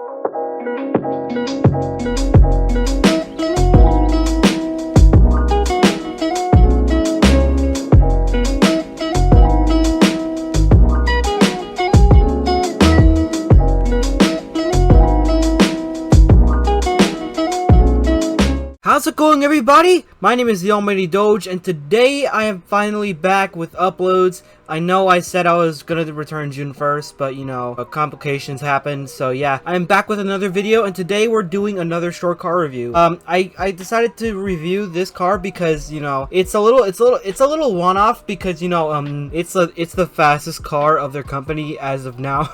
How's it going, everybody? My name is the Almighty Doge, and today I am finally back with uploads. I know I said I was gonna return June 1st, but you know, complications happened, so yeah. I'm back with another video, and today we're doing another short car review. I decided to review this car because, you know, it's a little one-off because, you know, it's the fastest car of their company as of now.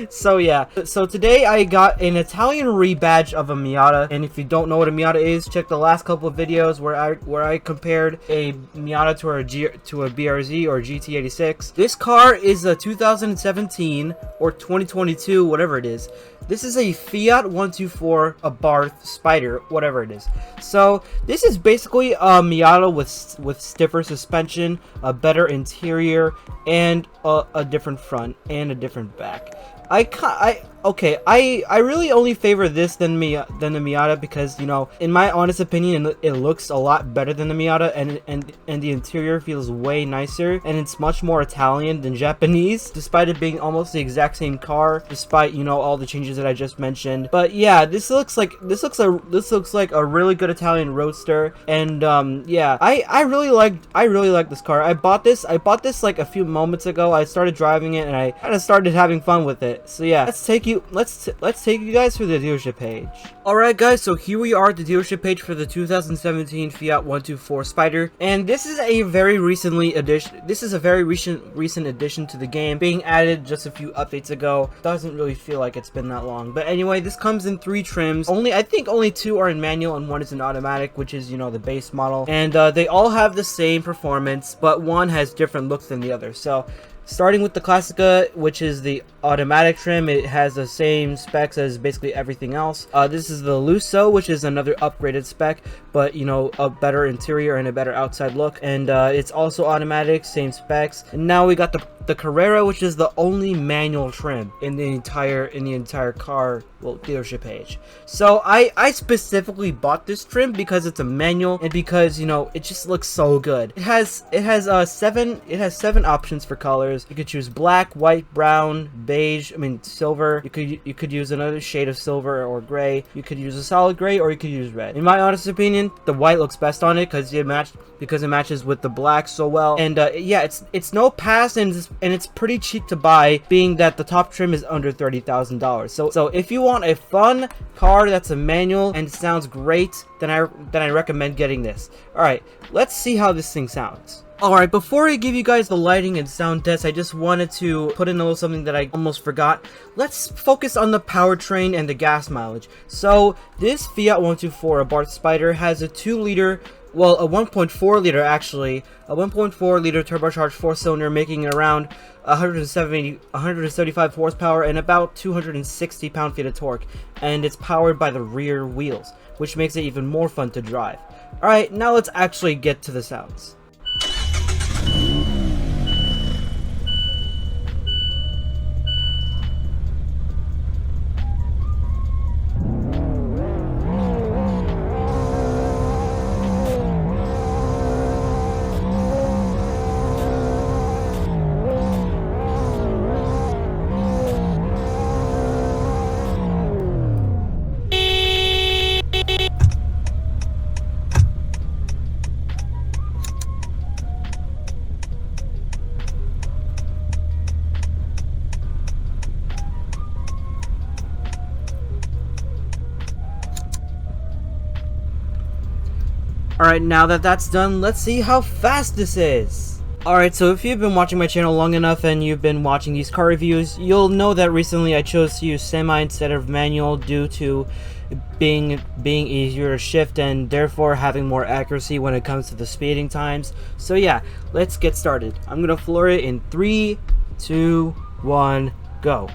So yeah. So today I got an Italian rebadge of a Miata, and if you don't know what a Miata is, check the last couple of videos where I compared a Miata to a BRZ or GT86. This car is a 2017 or 2022, whatever it is. This is a Fiat 124 Abarth Spider, whatever it is. So this is basically a Miata with stiffer suspension, a better interior, and a different front and a different back. I really only favor this than the Miata because, you know, in my honest opinion, it looks a lot better than the Miata, and the interior feels way nicer, and it's much more Italian than Japanese, despite it being almost the exact same car, despite, you know, all the changes that I just mentioned. But yeah, this looks like a really good Italian roadster, and yeah, I really like this car. I bought this like a few moments ago. I started driving it and I kind of started having fun with it. So yeah, let's take you guys through the dealership page. Alright guys, so here we are at the dealership page for the 2017 Fiat 124 Spider, and this is a very recent addition to the game, being added just a few updates ago. Doesn't really feel like it's been that long. But anyway, this comes in 3 trims. I think only 2 are in manual and 1 is in automatic, which is, you know, the base model. And they all have the same performance, but one has different looks than the other. So starting with the Classica, which is the automatic trim, it has the same specs as basically everything else. This is the Lusso, which is another upgraded spec, but, you know, a better interior and a better outside look. And it's also automatic, same specs. And now we got the Carrera, which is the only manual trim in the entire car, well, dealership page. So I specifically bought this trim because it's a manual and because, you know, it just looks so good. It has 7 options for colors. You could choose black, white, brown, beige, silver. You could use another shade of silver or gray. You could use a solid gray, or you could use red. In my honest opinion, the white looks best on it because it matches with the black so well. And yeah, it's no pass, and it's pretty cheap to buy, being that the top trim is under $30,000. So if you want a fun car that's a manual and sounds great, then I recommend getting this. All right, let's see how this thing sounds. Alright, before I give you guys the lighting and sound test, I just wanted to put in a little something that I almost forgot. Let's focus on the powertrain and the gas mileage. So, this Fiat 124 Abarth Spider has a 2-liter, well, a 1.4 liter actually, a 1.4 liter turbocharged 4-cylinder, making around 175 horsepower and about 260 pound-feet of torque, and it's powered by the rear wheels, which makes it even more fun to drive. Alright, now let's actually get to the sounds. Alright, now that that's done, let's see how fast this is. Alright, so if you've been watching my channel long enough and you've been watching these car reviews, you'll know that recently I chose to use semi instead of manual due to being easier to shift and therefore having more accuracy when it comes to the speeding times. So yeah, let's get started. I'm gonna floor it in 3, 2, 1, go.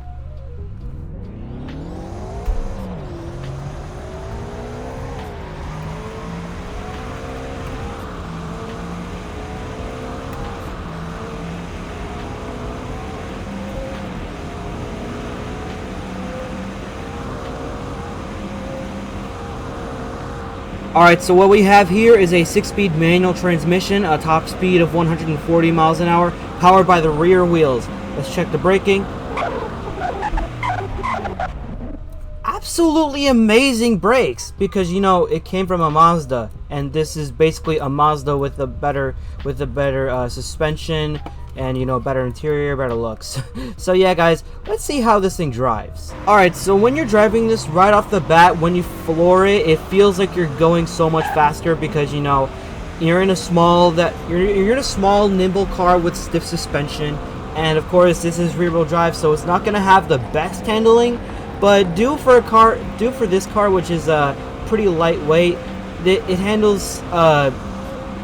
Alright, so what we have here is a 6-speed manual transmission, a top speed of 140 miles an hour, powered by the rear wheels. Let's check the braking. Absolutely amazing brakes, because you know it came from a Mazda, and this is basically a Mazda with a better suspension, and you know, better interior, better looks. So yeah guys, let's see how this thing drives. Alright, so when you're driving this right off the bat, when you floor it, it feels like you're going so much faster, because you know you're in a small nimble car with stiff suspension, and of course this is rear-wheel drive, so it's not gonna have the best handling, but due for this car, which is pretty lightweight, it handles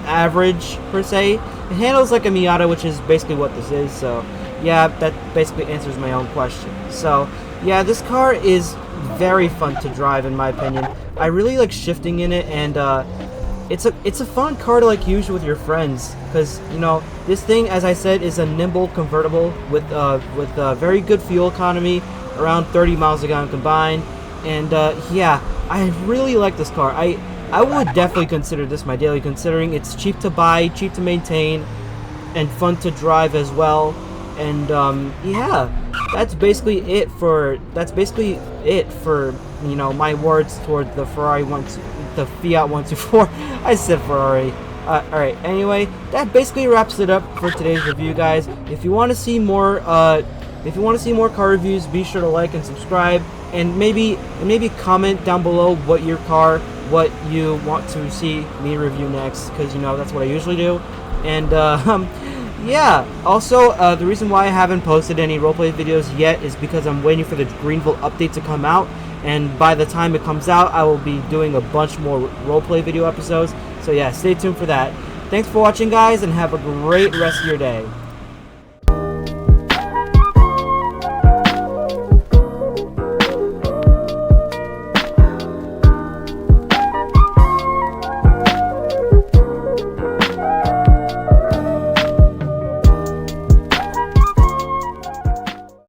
average per se. It handles like a Miata, which is basically what this is. So yeah, that basically answers my own question. So yeah, this car is very fun to drive in my opinion. I really like shifting in it, and it's a fun car to like use with your friends, because you know this thing, as I said, is a nimble convertible with very good fuel economy, around 30 miles a gallon combined, and yeah, I really like this car. I would definitely consider this my daily, considering it's cheap to buy, cheap to maintain, and fun to drive as well. And yeah, that's basically it for you know my words toward the Fiat 124. I said Ferrari. Alright, anyway, that basically wraps it up for today's review, guys. If you want to see more car reviews, be sure to like and subscribe, and maybe comment down below what you want to see me review next, because you know that's what I usually do. And yeah, also the reason why I haven't posted any roleplay videos yet is because I'm waiting for the Greenville update to come out, and by the time it comes out I will be doing a bunch more roleplay video episodes. So yeah, stay tuned for that. Thanks for watching, guys, and have a great rest of your day.